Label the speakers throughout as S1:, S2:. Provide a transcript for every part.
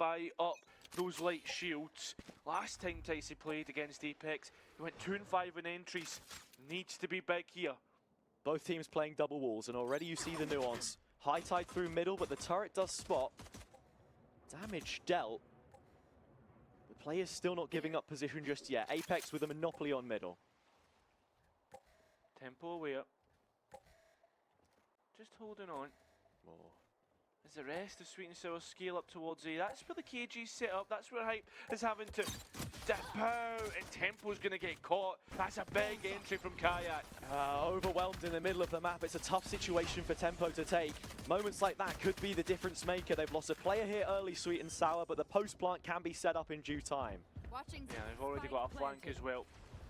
S1: buy up those light shields. Last time Tyson played against Apeks, he went 2-5 in entries. Needs to be big here.
S2: Both teams playing double walls, and already you see the nuance. High tide through middle, but the turret does spot. Damage dealt. The player's still not giving up position just yet. Apeks with a monopoly on middle.
S1: Tempo aware. Just holding on.
S2: Oh.
S1: As the rest of SweetNSour scale up towards A. That's where the KG's set up. That's where Hype is having to dip out, and Tempo's going to get caught. That's a big entry from Kayak.
S2: Overwhelmed in the middle of the map. It's a tough situation for Tempo to take. Moments like that could be the difference maker. They've lost a player here early, SweetNSour, but the post plant can be set up in due time.
S1: Yeah, they've already got a flank as well.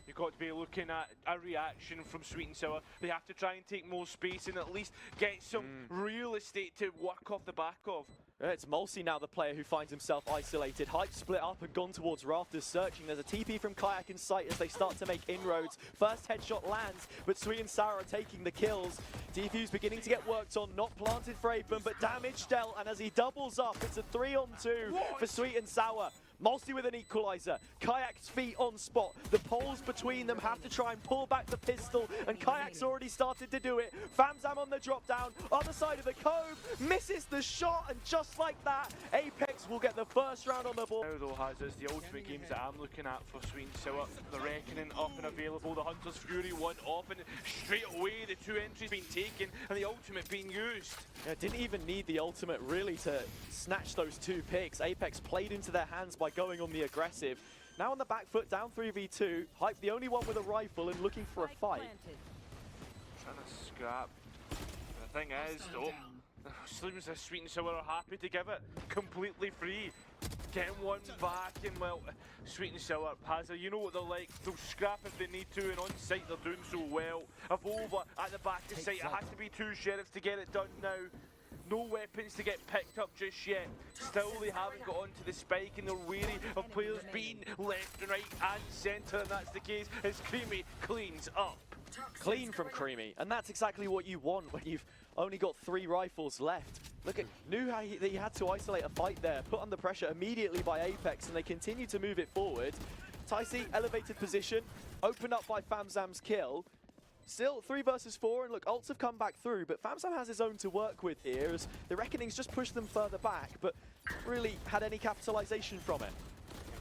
S1: You've got to be looking at a reaction from SweetNSour. They have to try and take more space and at least get some real estate to work off the back of.
S2: It's Mulsey now, the player who finds himself isolated. Hype split up and gone towards Rafters searching. There's a TP from Kayak in sight as they start to make inroads. First headshot lands, but SweetNSour are taking the kills. Defuse beginning to get worked on, not planted for Apen, but damage dealt, and as he doubles up, it's a 3-on-2 for SweetNSour. Mulsey with an equalizer. Kayak's feet on spot. The poles between them have to try and pull back the pistol, and Kayak's already started to do it. Famzam on the drop down, other side of the cove, misses the shot, and just like that, Apeks will get the first round on the board.
S1: Now though, Hazards, the ultimate games that I'm looking at for SweetNSour, the Reckoning up and available, the Hunter's Fury one off, and straight away the two entries being taken, and the ultimate being used.
S2: Yeah, didn't even need the ultimate really to snatch those two picks. Apeks played into their hands by going on the aggressive. Now on the back foot, down 3v2. Hype the only one with a rifle and looking for a fight.
S1: Trying to scrap. The thing is, though, seems as SweetNSour are happy to give it completely free. Getting one back, and well, SweetNSour, Pazza, you know what they're like. They'll scrap if they need to, and on site they're doing so well. Avova at the back of site, it has to be two sheriffs to get it done now. No weapons to get picked up just yet. Still, they haven't got onto the spike, and they're wary of players being left and right and centre, and that's the case as Creamy cleans up.
S2: Clean from Creamy, and that's exactly what you want when you've only got 3 rifles left. Look at, knew how he had to isolate a fight there, put under pressure immediately by Apeks, and they continue to move it forward. Tycee, elevated position, opened up by Famzam's kill. Still 3 versus 4, and look, ults have come back through, but Famzam has his own to work with here as the Reckonings just pushed them further back, but really had any capitalization from it.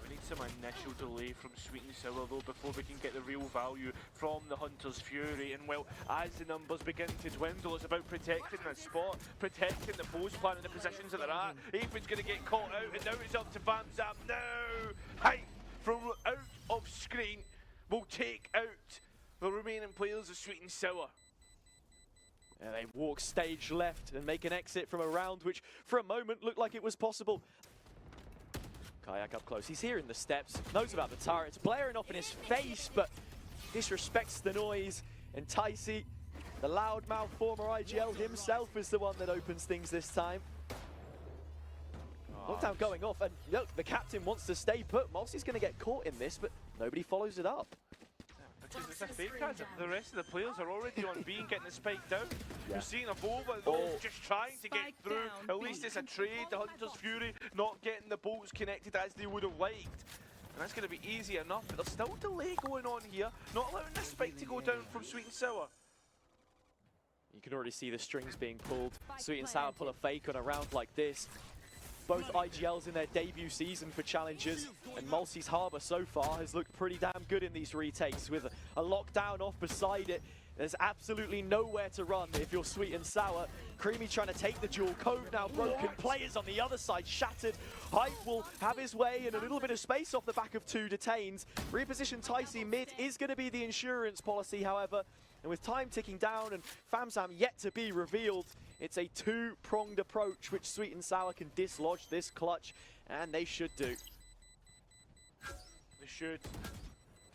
S1: We need some initial delay from SweetNSour though before we can get the real value from the Hunter's Fury, and well, as the numbers begin to dwindle, it's about protecting the spot, protecting the post plan and the positions that they're at. Apen's going to get caught out, and now it's up to Famzam. No! Hype from out of screen will take out the remaining players of SweetNSour.
S2: Yeah, they walk stage left and make an exit from a round which for a moment looked like it was possible. Kayak up close, he's hearing the steps, knows about the turrets, blaring off in his face, but disrespects the noise. And Tycee, the loudmouth former IGL himself, is the one that opens things this time. Lockdown going off, and look, the captain wants to stay put. Mulsey's going to get caught in this, but nobody follows it up.
S1: Because it's a fake hazard. The rest of the players are already on B and getting the spike down.
S2: Yeah.
S1: You're seeing Avova though, just trying to get through. At least it's a trade. The Hunter's Fury not getting the bolts connected as they would have liked. And that's going to be easy enough, but there's still delay going on here. Not allowing the spike to go down from SweetNSour.
S2: You can already see the strings being pulled. SweetNSour pull a fake on a round like this. Both IGLs in their debut season for challengers, and Mulsey's Harbour so far has looked pretty damn good in these retakes with a lockdown off beside it. There's absolutely nowhere to run if you're SweetNSour. Creamy trying to take the duel, code now broken, players on the other side shattered. Hype will have his way and a little bit of space off the back of 2 detained. Reposition Tycee mid is going to be the insurance policy, however, and with time ticking down and Famzam yet to be revealed, it's a 2-pronged approach which SweetNSour can dislodge this clutch, and they should do.
S1: They should.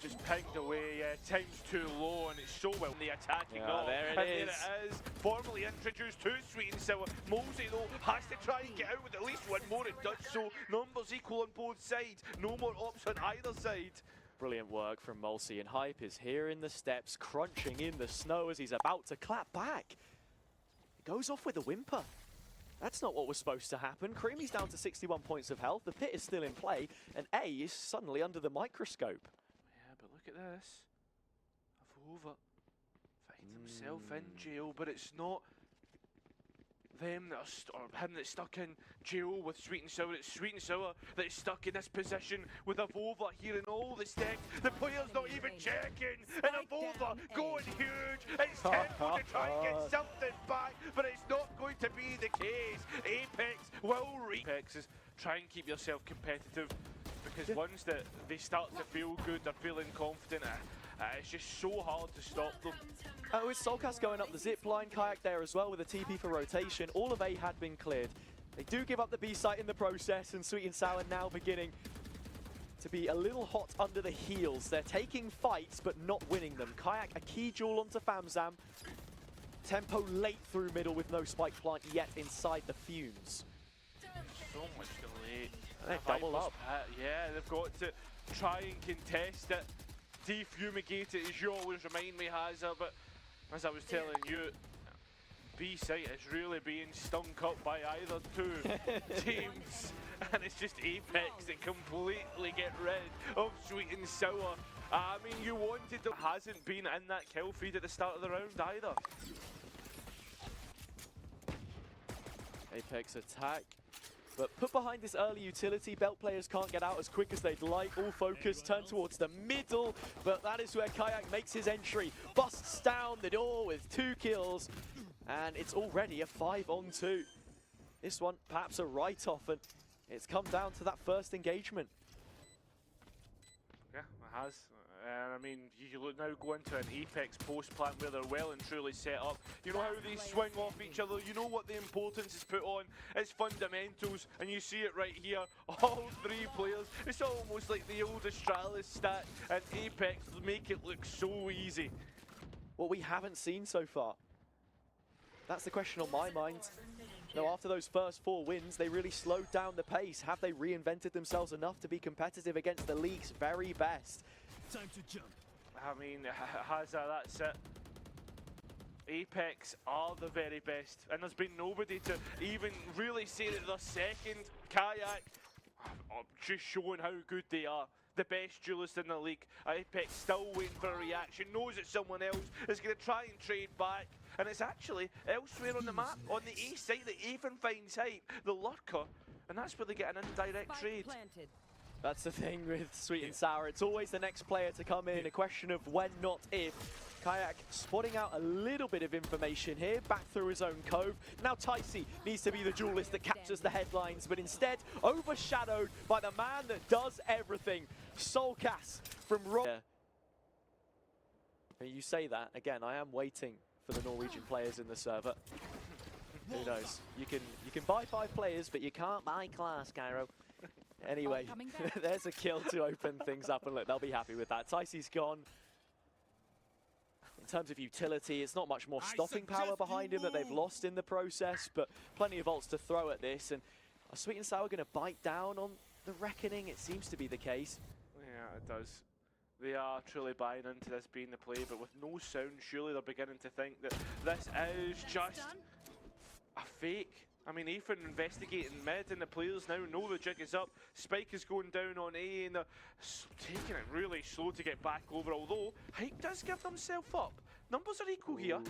S1: Just pegged away, time's too low, and it's so well in the attacking goal.
S2: There it
S1: and
S2: is.
S1: There it is, formally introduced to SweetNSour. Mulsey though has to try and get out with at least one more, it does so. Numbers equal on both sides, no more ops on either side.
S2: Brilliant work from Mulsey, and Hype is here in the steps, crunching in the snow as he's about to clap back. He goes off with a whimper. That's not what was supposed to happen. Creamy's down to 61 points of health. The pit is still in play, and A is suddenly under the microscope.
S1: Yeah, but look at this. Avova finds himself in jail, but it's not them that are or him that's stuck in jail with SweetNSour. It's SweetNSour that is stuck in this position with Avova hearing all the stacks. The player's not even checking, and Avova going huge. It's Tempo to try and get something back, but it's not going to be the case. Apeks will reach. Apeks is try and keep yourself competitive, because once that they start to feel good, they're feeling confident. It's just so hard to stop them.
S2: With Soulcast going up the zip line, Kayak there as well with a TP for rotation. All of A had been cleared. They do give up the B site in the process, and SweetNSour now beginning to be a little hot under the heels. They're taking fights, but not winning them. Kayak, a key duel onto Famzam. Tempo late through middle with no spike plant yet inside the fumes.
S1: So much delay.
S2: They double up.
S1: Yeah, they've got to try and contest it. Defumigate it, as you always remind me, Hazza, but as I was telling you, B site is really being stunk up by either two teams, and it's just Apeks that completely get rid of SweetNSour. I mean, you wanted them, hasn't been in that kill feed at the start of the round either.
S2: Apeks attack, but put behind this early utility. Belt players can't get out as quick as they'd like. All focus turned towards the middle, but that is where Kayak makes his entry. Busts down the door with 2 kills, and it's already a 5-on-2. This one perhaps a write-off, and it's come down to that first engagement.
S1: Yeah, it has. I mean, you now go into an Apeks post plant where they're well and truly set up. You know how they swing off each other. You know what the importance is put on. It's fundamentals, and you see it right here. All 3 players. It's almost like the old Astralis stat, and Apeks make it look so easy.
S2: What we haven't seen so far. That's the question on my mind. Now, after those first 4 wins, they really slowed down the pace. Have they reinvented themselves enough to be competitive against the league's very best?
S3: Time to jump.
S1: I mean, Hazza, that's it. Apeks are the very best, and there's been nobody to even really say that they're second. Kayak, just showing how good they are. The best duelist in the league. Apeks still waiting for a reaction, knows that someone else is going to try and trade back. And it's actually elsewhere on the map, on the A site that even finds hype, the lurker, and that's where they get an indirect trade.
S4: Planted.
S2: That's the thing with SweetNSour. It's always the next player to come in, a question of when, not if. Kayak spotting out a little bit of information here, back through his own cove. Now Ticey needs to be the duelist that captures the headlines, but instead overshadowed by the man that does everything. Soulcast from Rock. You say that, again, I am waiting for the Norwegian players in the server. Who knows? You can buy 5 players, but you can't buy class, Cairo. Anyway, there's a kill to open things up, and look, they'll be happy with that. Ticey's gone. In terms of utility, it's not much more stopping power behind him that they've lost in the process, but plenty of ults to throw at this. And are SweetNSour going to bite down on the Reckoning? It seems to be the case.
S1: Yeah, it does. They are truly buying into this being the play, but with no sound, surely they're beginning to think that this is just a fake. I mean, Ethan investigating mid, and the players now know the jig is up. Spike is going down on A, and they're taking it really slow to get back over, although Hype does give themselves up. Numbers are equal here.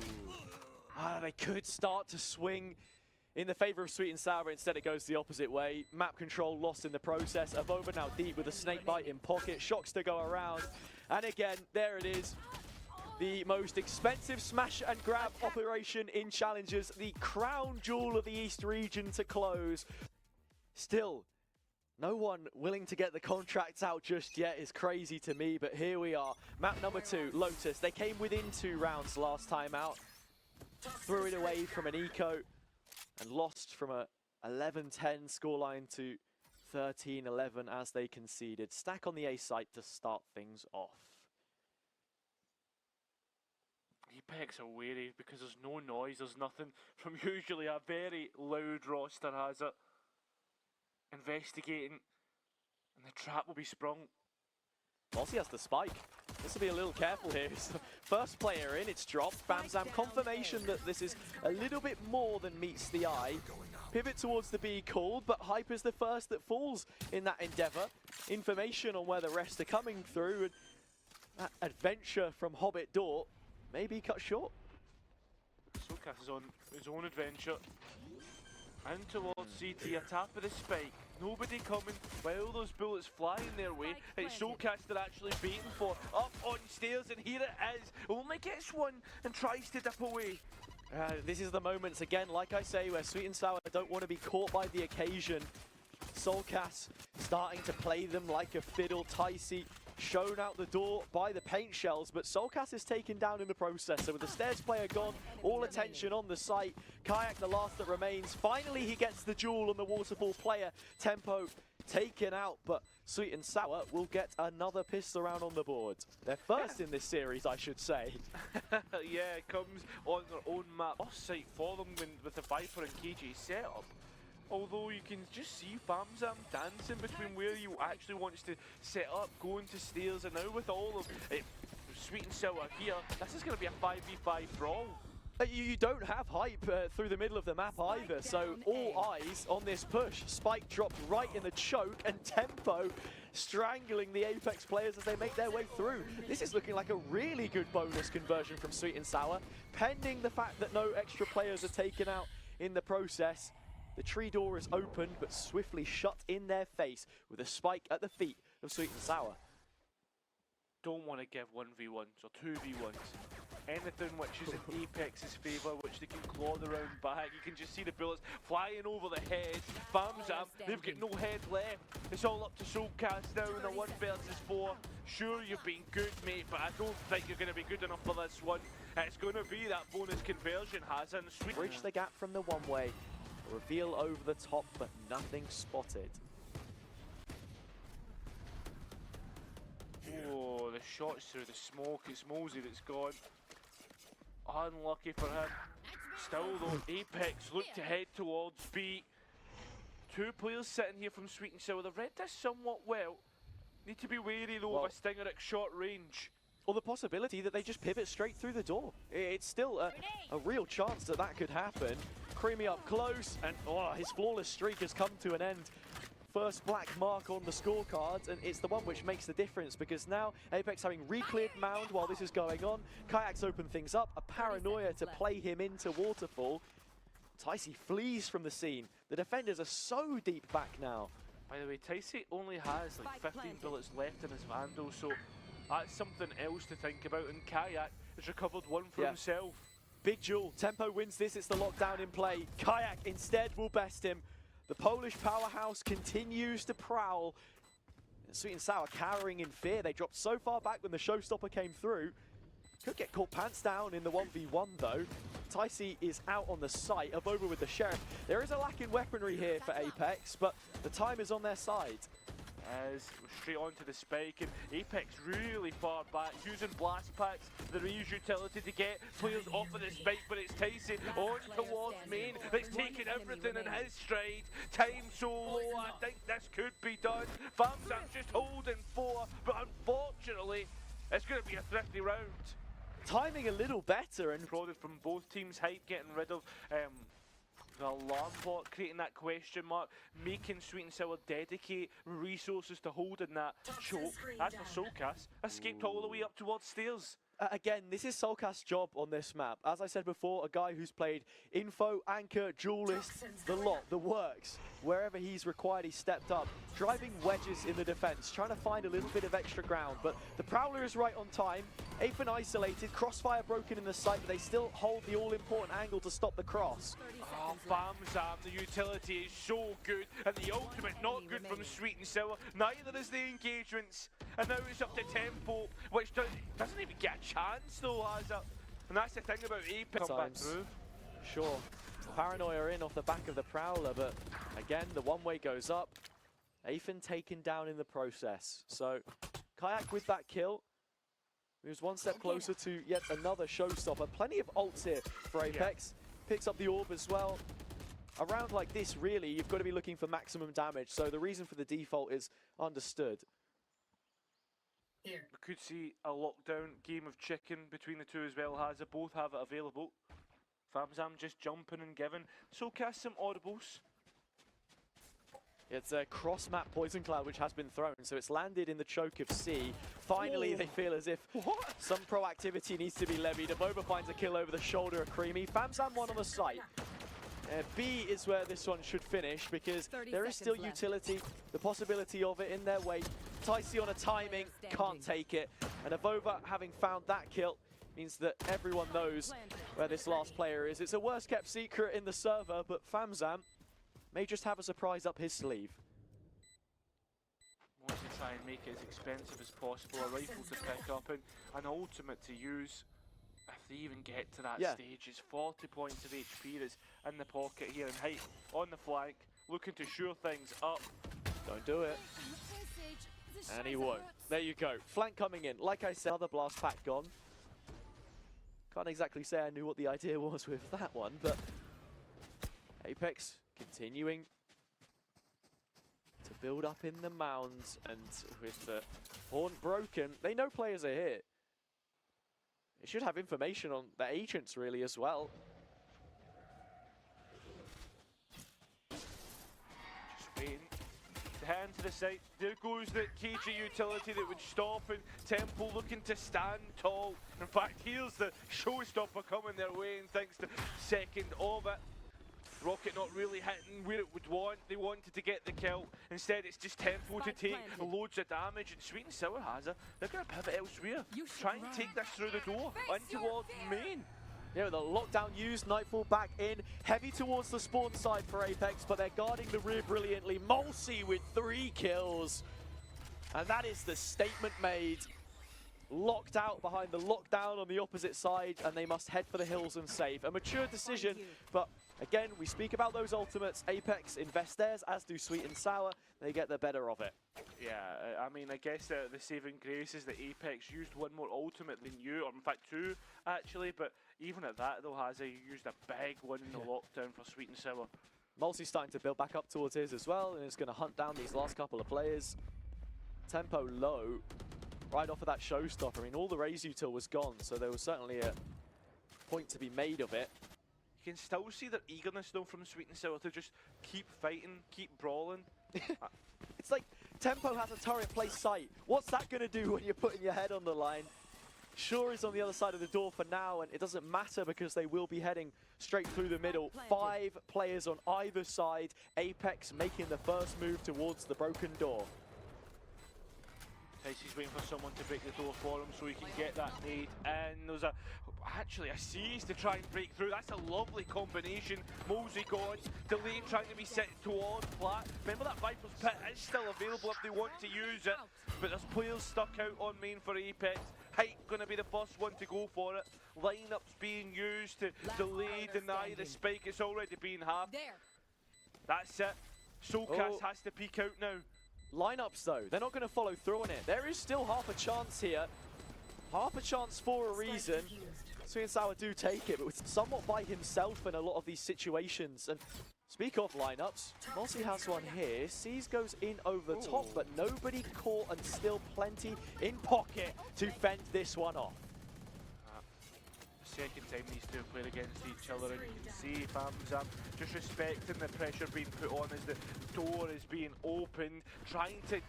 S2: They could start to swing in the favor of SweetNSour, but instead it goes the opposite way. Map control lost in the process. Avova now deep with a snake bite in pocket. Shocks to go around. And again, there it is. The most expensive smash and grab operation in Challengers, the crown jewel of the East region to close. Still, no one willing to get the contracts out just yet is crazy to me, but here we are. Map number 2, Lotus. They came within 2 rounds last time out. Threw it away from an eco and lost from a 11-10 scoreline to 13-11 as they conceded. Stack on the A site to start things off.
S1: Apeks are wary because there's no noise, there's nothing from usually a very loud roster, has it. Investigating, and the trap will be sprung.
S2: Mossy has the spike. This will be a little careful here. First player in, it's dropped. Famzam, confirmation that this is a little bit more than meets the eye. pivot towards the B called, but Hype is the first that falls in that endeavor. Information on where the rest are coming through, and that adventure from Hobbit Door may be cut short.
S1: SweetNSour is on his own adventure. In towards CT, a tap of the spike. Nobody coming while those bullets flying their way. It's SweetNSour they're actually beating for. Up on stairs, and here it is. Only gets one and tries to dip away.
S2: This is the moments again, like I say, where SweetNSour don't want to be caught by the occasion. SweetNSour starting to play them like a fiddle. Ticey shown out the door by the paint shells, but SweetNSour is taken down in the process. So with the stairs player gone, all attention on the site. Kayak the last that remains. Finally he gets the duel on the waterfall player. Tempo taken out, but SweetNSour will get another pistol round on the board. Their first in this series, I should say.
S1: Yeah, it comes on their own map. Off-site for them with the Viper and KJ setup. Although you can just see Famzam dancing between where he actually wants to set up, going to stairs, and now with all of it, SweetNSour here, this is going to be a 5v5 brawl.
S2: You don't have Hype through the middle of the map either, so all eyes on this push. Spike dropped right in the choke, and Tempo strangling the Apeks players as they make their way through. This is looking like a really good bonus conversion from SweetNSour, pending the fact that no extra players are taken out in the process. The tree door is opened, but swiftly shut in their face with a spike at the feet of SweetNSour.
S1: Don't want to give 1v1s or 2v1s. Anything which is in Apeks' favour, which they can claw the round back. You can just see the bullets flying over the head. Famzam, they've got no head left. It's all up to SweetNSour now in the 1 versus 4. Sure, you've been good, mate, but I don't think you're going to be good enough for this one. It's going to be that bonus conversion, Hazan.
S2: Bridge the gap from the one-way. Reveal over the top, but nothing spotted.
S1: Oh, the shots through the smoke. It's Mosey that's gone. Unlucky for him. Still though, Apeks look to head towards B. 2 players sitting here from SweetNSour. They've read this somewhat well. Need to be wary though of a stinger at short range.
S2: Or the possibility that they just pivot straight through the door. It's still a real chance that that could happen. Creamy up close, and his flawless streak has come to an end. First black mark on the scorecards, and it's the one which makes the difference, because now Apeks having re-cleared Mound while this is going on. Kayak's open things up, a paranoia to play him into Waterfall. Ticey flees from the scene. The defenders are so deep back now.
S1: By the way, Ticey only has like 15 bullets left in his Vandal, so that's something else to think about, and Kayak has recovered one for himself.
S2: Big duel. Tempo wins this. It's the lockdown in play. Kayak instead will best him. The Polish powerhouse continues to prowl. SweetNSour cowering in fear. They dropped so far back when the showstopper came through. Could get caught pants down in the 1v1 though. Ticey is out on the site, over with the Sheriff. There is a lack in weaponry here for Apeks, but the time is on their side.
S1: As straight onto the spike, and Apeks really far back, using blast packs, the reuse utility to get players off of the spike, but it's Ticey on towards main, that's taking everything in his stride. Time so low, I think this could be done. Famzam's just holding 4, but unfortunately, it's going to be a thrifty round.
S2: Timing a little better, and
S1: prodded from both teams. Hype getting rid of the alarm bot, creating that question mark, making SweetNSour dedicate resources to holding that choke. As for SweetNSour, escaped all the way up towards stairs.
S2: Again, this is SweetNSour's job on this map. As I said before, a guy who's played Info, Anchor, Duelist, the lot, the works. Wherever he's required, he's stepped up. Driving wedges in the defense, trying to find a little bit of extra ground. But the Prowler is right on time. Apen isolated, crossfire broken in the site, but they still hold the all-important angle to stop the cross.
S1: Oh, Famzam, the utility is so good, and the ultimate not good from SweetNSour. Neither is the engagements. And now it's up to Tempo, which doesn't even get a chance though, and that's the thing about Apeks. Come back through.
S2: Sure. Paranoia in off the back of the Prowler, but again, the one-way goes up. Afen taken down in the process. So, Kayak with that kill. Moves one step closer to yet another showstopper. Plenty of ults here for Apeks. Picks up the orb as well. A round like this, really, you've got to be looking for maximum damage. So the reason for the default is understood.
S1: We could see a lockdown game of chicken between the two as well. Both have it available. Famzam just jumping and giving. SweetNSour some audibles.
S2: It's a cross-map Poison Cloud which has been thrown, so it's landed in the choke of C. Finally, they feel as if some proactivity needs to be levied. Abova finds a kill over the shoulder of Creamy. Famzam one on the site. B is where this one should finish because there is still utility, the possibility of it in their way. Ticey on a timing, can't take it. And Abova, having found that kill, means that everyone knows where this last player is. It's a worst-kept secret in the server, but Famzam may just have a surprise up his sleeve.
S1: Wants to try and make it as expensive as possible, a rifle to pick up and an ultimate to use if they even get to that stage. It's 40 points of HP that's in the pocket here, and Height on the flank, looking to shore things up.
S2: Don't do it. And he won't. There you go. Flank coming in. Like I said, other blast pack gone. Can't exactly say I knew what the idea was with that one, but Apeks continuing to build up in the mounds, and with the haunt broken, they know players are here. They should have information on the agents really as well.
S1: Just waiting to hand to the side. There goes the KG utility that would stop, and Temple looking to stand tall. In fact, here's the showstopper coming their way, and thanks to second of it. Rocket not really hitting where it would want. They wanted to get the kill. Instead, it's just Tempo to take loads of damage. And SweetNSour has it. They're going to pivot elsewhere. Try and take this through the door and towards main.
S2: Yeah, the lockdown used, Nightfall back in. Heavy towards the spawn side for Apeks, but they're guarding the rear brilliantly. Mulsey with 3 kills. And that is the statement made. Locked out behind the lockdown on the opposite side, and they must head for the hills and save. A mature decision, but again, we speak about those ultimates. Apeks invest theirs, as do SweetNSour. They get the better of it.
S1: Yeah, I mean, I guess the saving grace is that Apeks used one more ultimate than you, or in fact 2, actually. But even at that, though, Haza used a big one in the lockdown for SweetNSour.
S2: Mulsey's starting to build back up towards his as well, and is going to hunt down these last couple of players. Tempo low. Right off of that showstopper. I mean, all the Raze util was gone, so there was certainly a point to be made of it.
S1: You can still see their eagerness, though, from SweetNSour to just keep fighting, keep brawling.
S2: It's like Tempo has a turret place sight. What's that going to do when you're putting your head on the line? Sure is on the other side of the door for now, and it doesn't matter because they will be heading straight through the middle. 5 players on either side. Apeks making the first move towards the broken door.
S1: He's waiting for someone to break the door for him so he can get that nade. And there's actually a seize to try and break through. That's a lovely combination. Mosey gone, Delay trying to be set towards Plat. Remember that Viper's Pit is still available if they want to use it. But there's players stuck out on main for Apeks. Height going to be the first one to go for it. Lineups being used to delay, deny the spike. It's already been halved. That's it. SweetNSour has to peek out now.
S2: Lineups though, they're not going to follow through on it. There is still half a chance here. Half a chance for a reason. SweetNSour do take it, but it's somewhat by himself in a lot of these situations. And speak of lineups, Mulsey has one here. Seas goes in over the top, but nobody caught, and still plenty in pocket to fend this one off.
S1: Second time these two played against each other, and you can see Famzam just respecting the pressure being put on as the door is being opened, trying to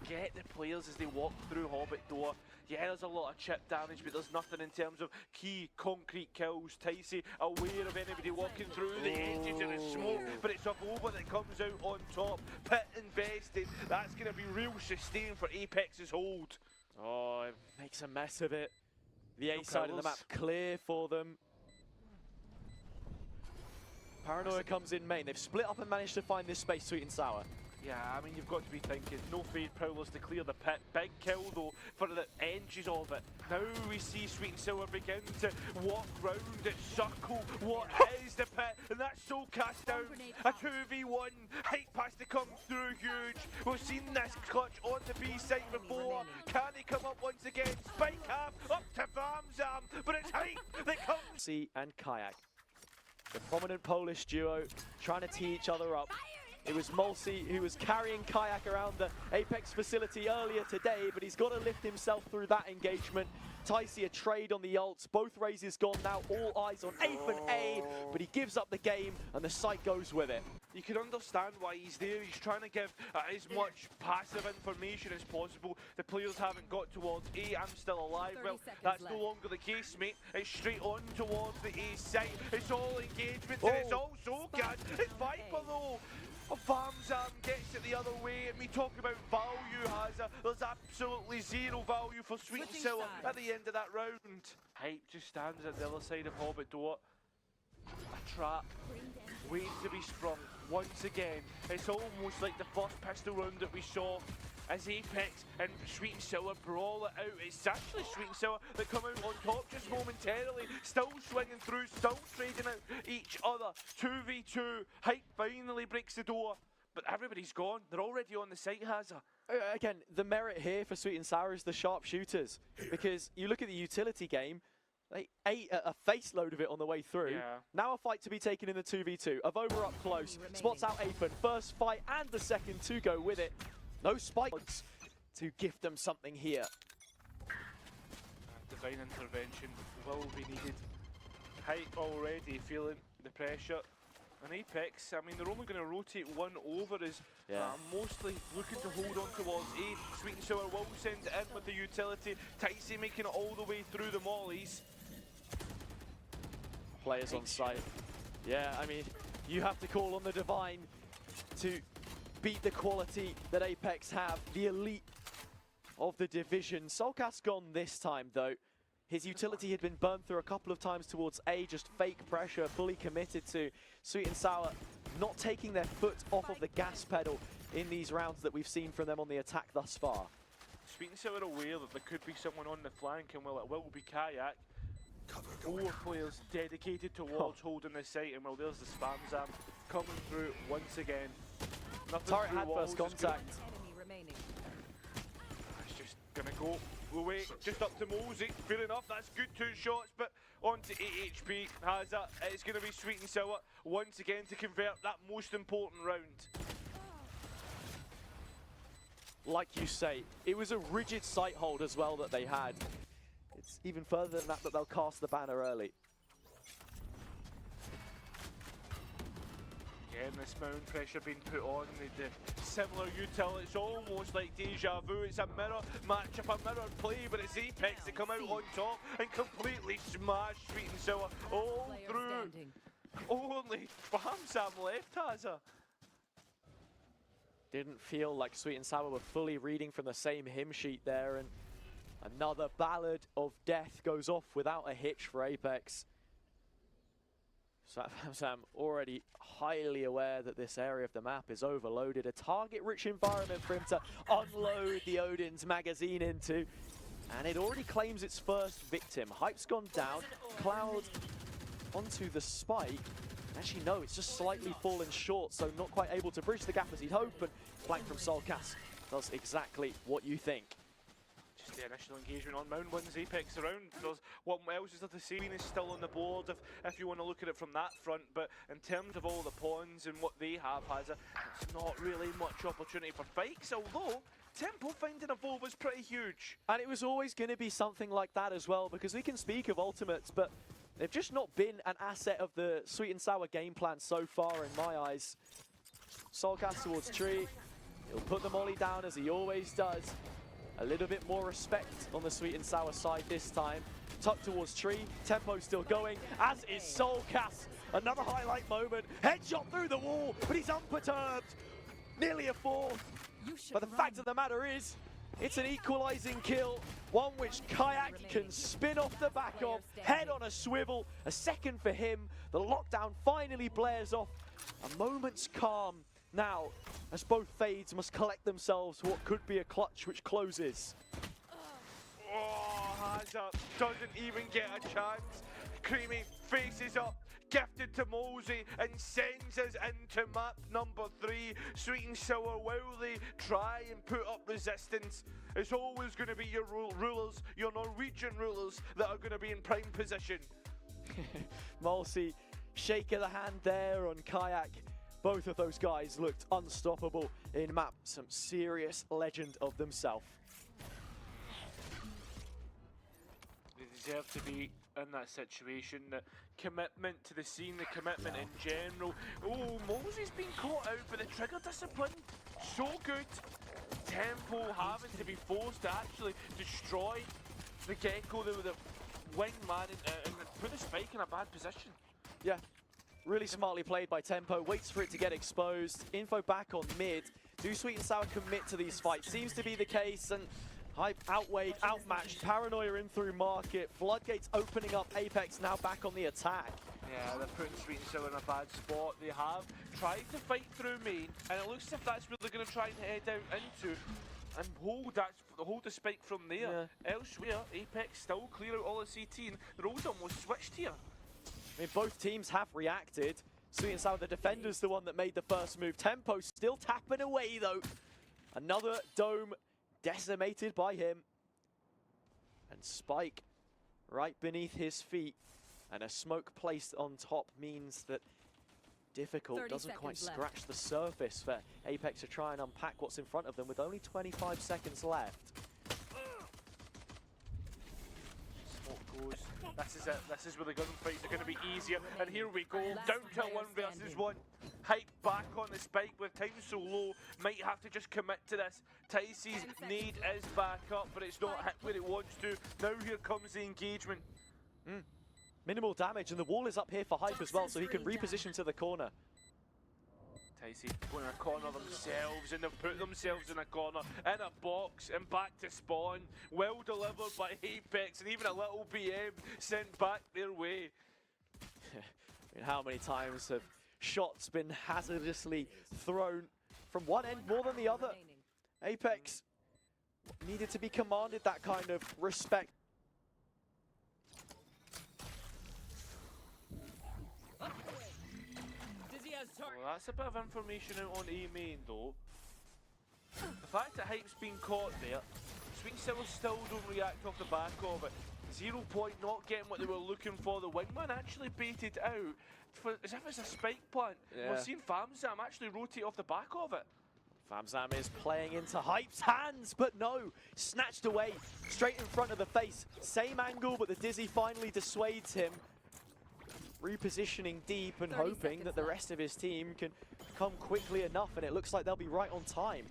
S1: get the players as they walk through Hobbit door. Yeah, there's a lot of chip damage, but there's nothing in terms of key concrete kills. Ticey aware of anybody walking through the edges of the smoke, but it's Abova that comes out on top. Pit invested. That's going to be real sustain for Apeks' hold.
S2: Oh, it makes a mess of it. The A side of the map clear for them. Paranoia comes in main. They've split up and managed to find this space, SweetNSour.
S1: Yeah, I mean, you've got to be thinking, no Fade Prowlers to clear the pit. Big kill, though, for the edges of it. Now we see SweetNSour begin to walk round it, circle what is the pit, and that's so cast down. A 2v1, Height pass to come through huge. We've seen this clutch on the B side before. Can he come up once again? Spike half, up to Famzam, but it's Height that comes.
S2: C and Kayak. The prominent Polish duo trying to tee each other up. It was Mulsey who was carrying Kayak around the Apeks facility earlier today, but he's got to lift himself through that engagement. Ticey a trade on the ults, both raises gone now, all eyes on Aphen A, but he gives up the game and the site goes with it.
S1: You can understand why he's there. He's trying to give as much passive information as possible. The players haven't got towards A. I'm still alive. Well, that's no longer the case, mate. It's straight on towards the A site. It's all engagements and it's all so good. It's Viper though. Bamzam gets it the other way, and we talk about value, Hazza. There's absolutely zero value for SweetNSour at the end of that round. Hype just stands at the other side of Hobbit door. A trap waiting to be sprung once again. It's almost like the first pistol round that we saw as Apeks and SweetNSour brawl it out. It's actually SweetNSour that come out on top just momentarily, still swinging through, still trading out each other. 2v2, Hype finally breaks the door, but everybody's gone. They're already on the site, Hazza.
S2: Again, the merit here for SweetNSour is the sharpshooters, because you look at the utility game, they ate a face load of it on the way through.
S1: Yeah.
S2: Now a fight to be taken in the 2v2. Avova up close, spots out Aphen. First fight and the second to go with it. No spikes to gift them something here.
S1: Divine intervention will be needed. Hype already feeling the pressure. And Apeks, I mean, they're only going to rotate one over as mostly looking to hold on towards A. SweetNSour will send it in with the utility. Ticey making it all the way through the mollies.
S2: Players on site. Yeah, I mean, you have to call on the Divine to beat the quality that Apeks have, the elite of the division. Solcast gone this time though. His utility had been burned through a couple of times towards A, just fake pressure, fully committed to SweetNSour, not taking their foot off of the gas pedal in these rounds that we've seen from them on the attack thus far.
S1: SweetNSour are aware that there could be someone on the flank, and well, it will be Kayak. 4 players dedicated towards holding the site, and well, there's the Spamzam coming through once again.
S2: Turret had first contact.
S1: It's just gonna go away, just up to Mosey. Fair enough, that's good 2 shots, but on to 8 HP. Hazza, it's gonna be SweetNSour once again to convert that most important round.
S2: Like you say, it was a rigid sight hold as well that they had. It's even further than that they'll cast the banner early.
S1: Again, this mound pressure being put on, the similar utility, it's almost like deja vu. It's a mirror matchup, a mirror play, but it's Apeks that come out on top and completely smash SweetNSour all through. Only Bamzam left, Hazza.
S2: Didn't feel like SweetNSour were fully reading from the same hymn sheet there, and another ballad of death goes off without a hitch for Apeks. Sam already highly aware that this area of the map is overloaded. A target-rich environment for him to unload the Odin's magazine into. And it already claims its first victim. Hype's gone down. Cloud onto the spike. Actually, no, it's just slightly fallen short, so not quite able to bridge the gap as he'd hoped. But flank from Solcast does exactly what you think.
S1: Just the initial engagement on Mount wins Apeks around. There's what else is there to say? Is still on the board if you want to look at it from that front, but in terms of all the pawns and what they have, it's not really much opportunity for fights, although tempo finding a bow was pretty huge.
S2: And it was always going to be something like that as well, because we can speak of ultimates, but they've just not been an asset of the SweetNSour game plan so far in my eyes. Solcast towards tree. He'll put the molly down as he always does. A little bit more respect on the SweetNSour side this time. Tuck towards tree, tempo still going, as is Solcast. Another highlight moment, headshot through the wall, but he's unperturbed. Nearly a 4. But the fact of the matter is, it's an equalizing kill, one which Kayak can spin off the back of, head on a swivel, a second for him. The lockdown finally blares off. A moment's calm now, as both fades must collect themselves for what could be a clutch which closes.
S1: Oh, Hazza doesn't even get a chance. Creamy faces up, gifted to Mosey, and sends us into map number 3. SweetNSour, will they try and put up resistance? It's always going to be your rulers, your Norwegian rulers, that are going to be in prime position.
S2: Mulsey, shake of the hand there on Kayak. Both of those guys looked unstoppable in map. Some serious legend of themselves.
S1: They deserve to be in that situation. The commitment to the scene, the commitment in general. Oh, Mosey's been caught out, but the trigger discipline, so good. Tempo having to be forced to actually destroy the Gecko, the wingman, and put the spike in a bad position.
S2: Yeah, really smartly played by Tempo. Waits for it to get exposed. Info back on mid. Do SweetNSour commit to these fights? Seems to be the case, and Hype outweighed, outmatched. Paranoia in through market. Floodgates opening up. Apeks now back on the attack.
S1: Yeah, they're putting SweetNSour in a bad spot. They have tried to fight through main, and it looks as if that's where they're going to try and head out into and hold the spike from there. Yeah. Elsewhere, Apeks still clear out all the CT, and the roles almost switched here.
S2: I mean, both teams have reacted. SweetNSour, the defender's the one that made the first move. Tempo still tapping away, though. Another dome decimated by him. And Spike right beneath his feet. And a smoke placed on top means that difficult doesn't quite scratch the surface for Apeks to try and unpack what's in front of them with only 25 seconds left.
S1: Smoke goes. This is it. This is where the gunfights are going to be easier. And here we go. Down to 1 versus 1. Hype back on the spike with time so low. Might have to just commit to this. Tyce's nade is back up, but it's not hit where it wants to. Now here comes the engagement.
S2: Minimal damage, and the wall is up here for Hype as well, so he can reposition to the corner.
S1: Tyce going in a corner themselves, and they've put themselves in a corner, in a box, and back to spawn. Well delivered by Apeks, and even a little BM sent back their way.
S2: I mean, how many times have shots been hazardously thrown from one end more than the other? Apeks needed to be commanded that kind of respect.
S1: Well, that's a bit of information out on A main though. The fact that Hype's been caught there, SweetNSour still don't react off the back of it. 0 Point not getting what they were looking for. The wingman actually baited out as if it's a spike plant.
S2: Yeah.
S1: We've seen Famzam actually rotate off the back of it.
S2: Famzam is playing into Hype's hands, but no, snatched away straight in front of the face. Same angle, but the Dizzy finally dissuades him. Repositioning deep and hoping that the rest of his team can come quickly enough, and it looks like they'll be right on time.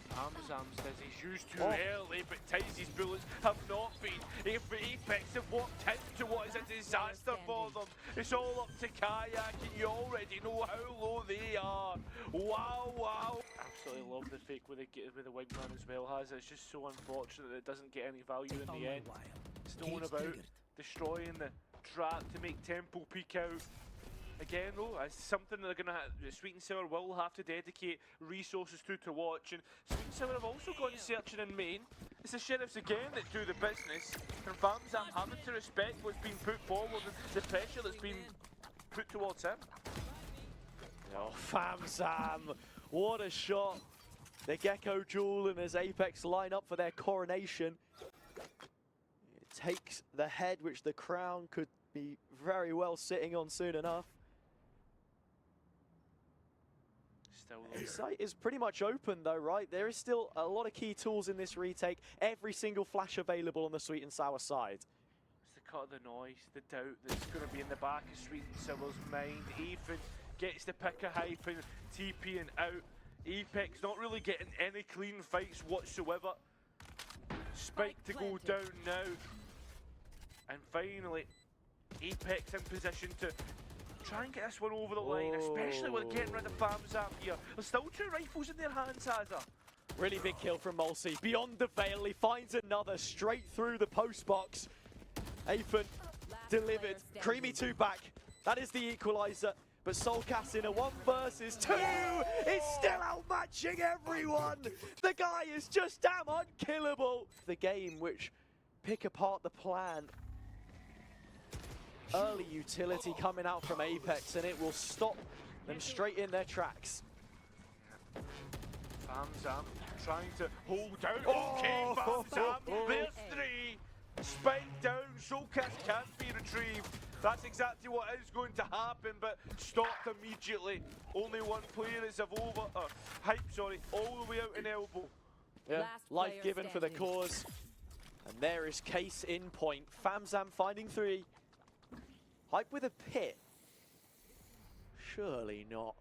S1: Famzam says he's used too early, but Tyce's bullets have not been. If Apeks have walked into what is a disaster for them, it's all up to Kayak, and you already know how low they are. Wow, wow. Absolutely love the fake with the wingman as well, has it? It's just so unfortunate that it doesn't get any value in the end. Stone about destroying the trap to make Tempo peek out. Again though, it's something that they're gonna SweetNSour will have to dedicate resources to watch, and SweetNSour have also gone searching in main. It's the Sheriffs again that do the business, and Famzam having to respect what's been put forward and the pressure that's been put towards him.
S2: Oh, Famzam, what a shot. The Gecko Jewel and his Apeks line up for their coronation. It takes the head, which the crown could be very well sitting on soon enough. The site is pretty much open though, right? There is still a lot of key tools in this retake. Every single flash available on the SweetNSour side.
S1: It's the cut of the noise, the doubt that's going to be in the back of SweetNSour's mind. Ethan gets the pick of Hype and TPing out. Apeks not really getting any clean fights whatsoever. Spike to go down now. And finally, Apeks in position to try and get this one over the line, especially with getting rid of Famzam here. There's still 2 rifles in their hands, Hazza.
S2: Really big kill from Mulsey. Beyond the veil, he finds another straight through the post box. Aphen delivered. Creamy 2 back. That is the equalizer. But Soulcast in a 1 versus 2 is still outmatching everyone. The guy is just damn unkillable. The game which pick apart the plan. Early utility coming out from Apeks, and it will stop them straight in their tracks.
S1: Famzam trying to hold out. Okay, Famzam, there's 3. Spike down, Soulcast can't be retrieved. That's exactly what is going to happen, but stopped immediately. Only one player is Hype, sorry, all the way out in elbow.
S2: Yeah,
S3: Last
S2: life
S3: player
S2: given for the
S3: standing.
S2: cause. And there is Case in point. Famzam finding 3. Hype with a pit. Surely not.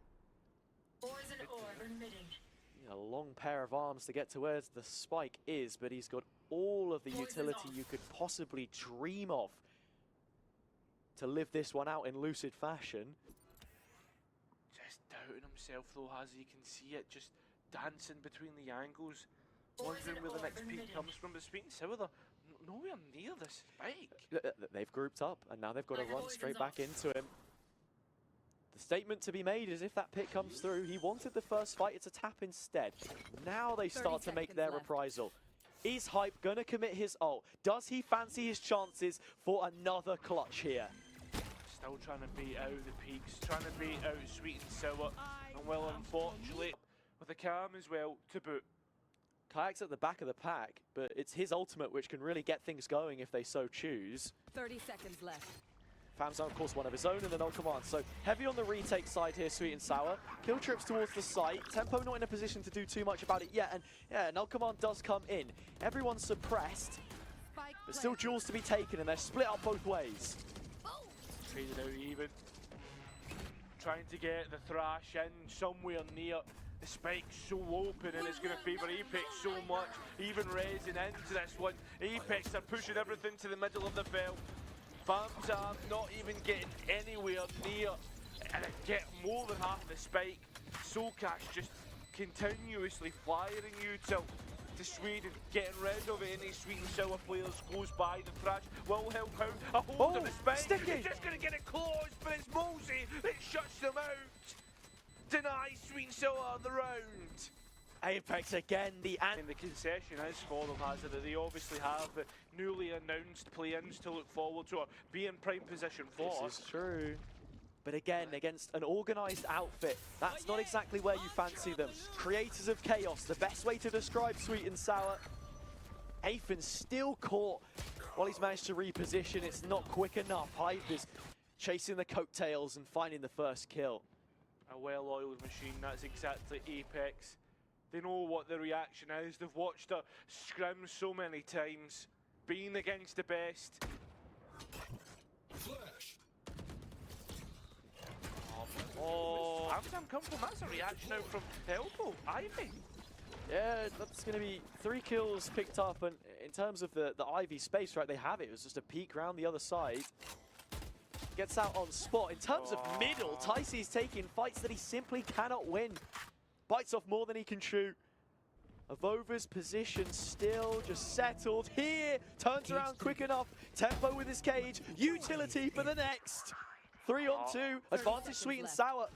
S4: Poison orb emitting.
S2: A long pair of arms to get to where the spike is, but he's got all of the utility you could possibly dream of to live this one out in lucid fashion.
S1: Just doubting himself though, as you can see it, just dancing between the angles, wondering where the next peak comes from. But SweetNSour, they're nowhere near the spike.
S2: They've grouped up, and now they've got to run straight back into him. The statement to be made is if that pick comes through, he wanted the first fight, it's a tap instead. Now they start to make their reprisal. Is Hype gonna commit his ult? Does he fancy his chances for another clutch here?
S1: Still trying to beat out the peaks, trying to beat out SweetNSour, and well, unfortunately, with the Cam as well to boot.
S2: Kayak's at the back of the pack, but it's his ultimate which can really get things going if they so choose.
S3: 30 seconds left.
S2: Famzam, of course, one of his own, and then command. So heavy on the retake side here, SweetNSour. Kill trips towards the site. Tempo not in a position to do too much about it yet, and yeah, command does come in. Everyone's suppressed, but still duels to be taken, and they're split up both ways.
S1: Traded out even. Trying to get the thrash in somewhere near. The spike's so open and it's going to favour Apeks so much. Even raising into this one. Apeks are pushing everything to the middle of the field. Famzam not even getting anywhere near and get more than half the spike. SweetNSour just continuously firing you to Sweden, getting rid of any SweetNSour players close by. The thrash will help out. A hold of the spike.
S2: Sticky.
S1: He's just going to get it close, but it's Mosey that shuts them out. Denies SweetNSour the round.
S2: Apeks again, the
S1: concession is for them, Hazard, that they obviously have the newly announced play-ins to look forward to, or be in prime position for.
S2: This is true. But again, against an organised outfit, that's not exactly where you fancy them. Creators of chaos, the best way to describe SweetNSour. Aethan's still caught while he's managed to reposition. It's not quick enough. Hype is chasing the coattails and finding the first kill.
S1: A well-oiled machine, that's exactly Apeks. They know what the reaction is. They've watched her scrim so many times, being against the best. Oh, Famzam come from, that's a reaction out from elbow. Ivy.
S2: Yeah, that's going to be 3 kills picked up, and in terms of the Ivy space, right, they have it. It was just a peek around the other side. Gets out on spot. In terms of middle, Tycee's taking fights that he simply cannot win. Bites off more than he can chew. Avova's position still just settled here. Turns around quick enough. Tempo with his cage. Utility for the next. 3 on 2. Advantage SweetNSour.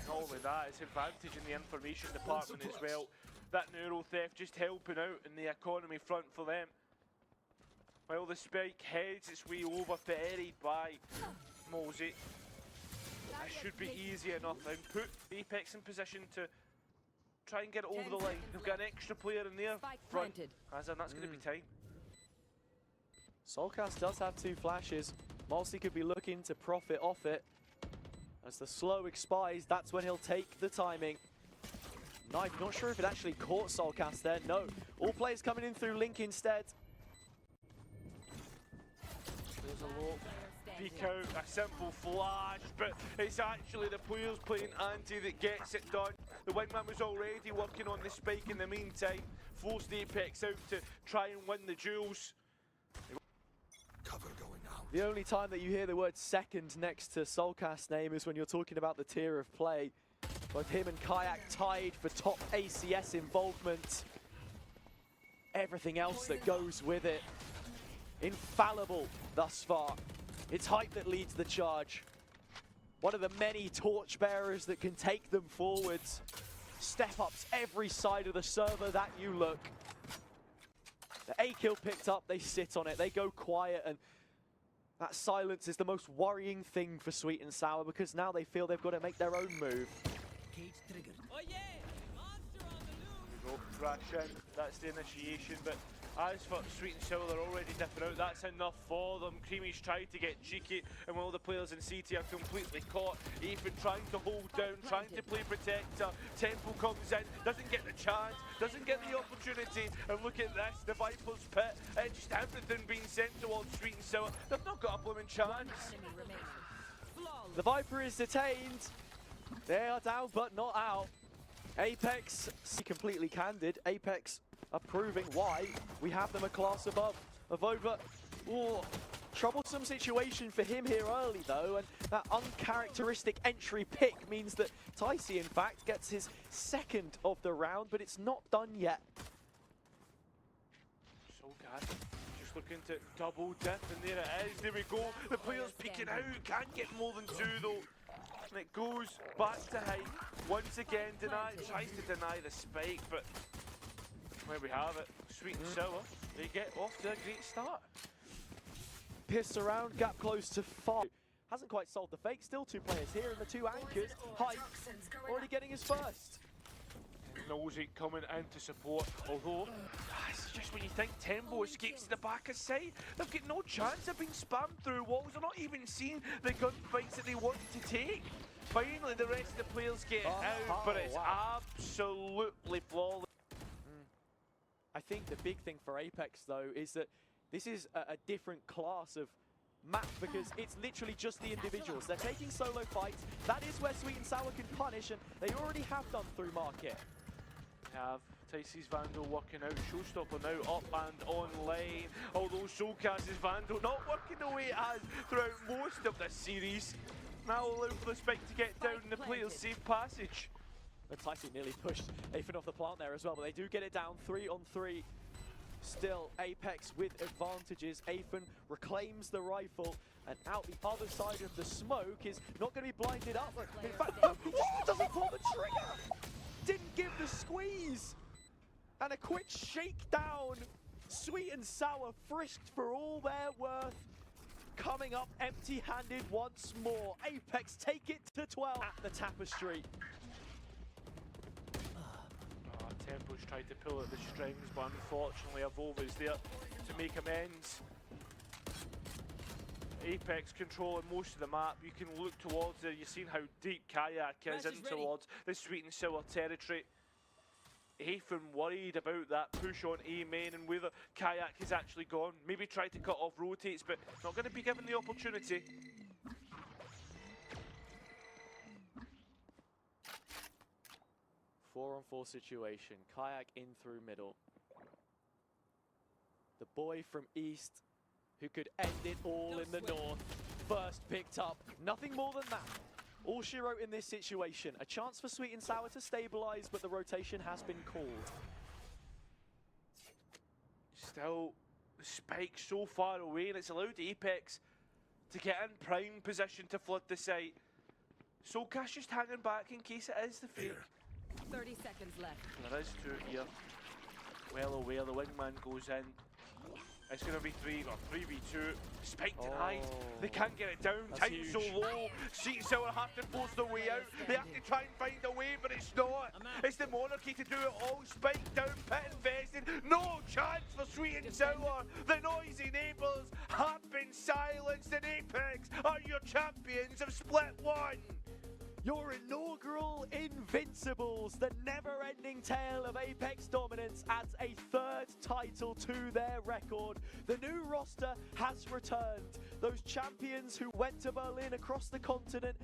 S1: Not only that, it's advantage in the information department as well. That neuro theft just helping out in the economy front for them. While the spike heads its way over, buried by Mosey. That should be easy enough and put Apeks in position to try and get it over the line. They've got an extra player in there front, as in that's going to be time.
S2: Soulcast does have 2 flashes. Malsey could be looking to profit off it. As the slow expires, that's when he'll take the timing. Knife, not sure if it actually caught Soulcast there. No, all players coming in through Link instead.
S1: There's a low peek out, a simple flash, but it's actually the players playing anti that gets it done. The wingman was already working on the spike in the meantime, forced Apeks out to try and win the duels.
S5: Cover going out.
S2: The only time that you hear the word second next to Soulcast's name is when you're talking about the tier of play. Both him and Kayak tied for top ACS involvement. Everything else that goes with it. Infallible thus far. It's Hype that leads the charge. One of the many torchbearers that can take them forwards. Step-ups every side of the server that you look. The A kill picked up, they sit on it, they go quiet, and that silence is the most worrying thing for SweetNSour because now they feel they've got to make their own move.
S6: Cage triggered.
S1: go, Rashin, that's the initiation, but as for SweetNSour, they're already dipping out, that's enough for them. Creamy's tried to get cheeky, and while the players in CT are completely caught, Ethan trying to hold down, trying to play protector, Tempo comes in, doesn't get the chance, doesn't get the opportunity, and look at this, the Viper's pit, just everything being sent towards SweetNSour, they've not got a blooming chance.
S2: The Viper is detained. They are down but not out. Apeks, completely candid, Apeks are proving why we have them a class above. Avova, troublesome situation for him here early though, and that uncharacteristic entry pick means that Ticey in fact gets his second of the round, but it's not done yet.
S1: So good. Just looking to double dip, and there it is. There we go. The player's peeking out. Can't get more than two though. And it goes back to height. Once again, tries to deny the spike, but there we have it. SweetNSour, they get off to a great start.
S2: Pissed around, gap close to 5. Hasn't quite solved the fake. Still 2 players here, and the 2 anchors. Hype already getting his first.
S1: Nosy coming in to support, although it's just when you think Tempo escapes to the back of sight, they've got no chance of being spammed through walls. They're not even seeing the gunfights that they wanted to take. Finally, the rest of the players get out, but it's absolutely flawless.
S2: I think the big thing for Apeks though is that this is a different class of map because it's literally just the individuals. They're taking solo fights. That is where SweetNSour can punish, and they already have done through Market.
S1: Have Ticey's Vandal working out, Showstopper now up and online, although Soulcast's Vandal not working the way it has throughout most of this series. Now allow for the spike to get down and the players safe passage.
S2: But Ticey nearly pushed Aphen off the plant there as well, but they do get it down 3 on 3. Still, Apeks with advantages. Aphen reclaims the rifle, and out the other side of the smoke is not going to be blinded up. In fact, doesn't pull the trigger! Didn't give the squeeze! And a quick shakedown. SweetNSour frisked for all their worth. Coming up empty-handed once more. Apeks take it to 12 at the tapestry.
S1: Tempo's tried to pull at the strings, but unfortunately Avova's there to make amends. Apeks controlling most of the map. You can look towards there, you've seen how deep Kayak is in towards the SweetNSour territory. Aphen worried about that push on A main and whether Kayak has actually gone. Maybe tried to cut off rotates, but not going to be given the opportunity.
S2: 4-on-4 situation. Kayak in through middle. The boy from East who could end it all in the north. First picked up. Nothing more than that. All she wrote in this situation. A chance for SweetNSour to stabilize, but the rotation has been called.
S1: Still, the spike so far away, and it's allowed Apeks to get in prime position to flood the site. Soulcast just hanging back in case it is the fake.
S4: 30 seconds left.
S1: There is 2 here. Well aware, the wingman goes in. It's going to be 3v2. Spike denied. They can't get it down. Time's so low. SweetNSour have to force their way out. They have to try and find a way, but it's not. It's the Monarchy to do it all. Spike down, pit invested. No chance for SweetNSour. The noisy neighbours have been silenced, and Apeks are your champions of Split 1.
S2: Your inaugural Invincibles, the never-ending tale of Apeks dominance, adds a 3rd title to their record. The new roster has returned. Those champions who went to Berlin across the continent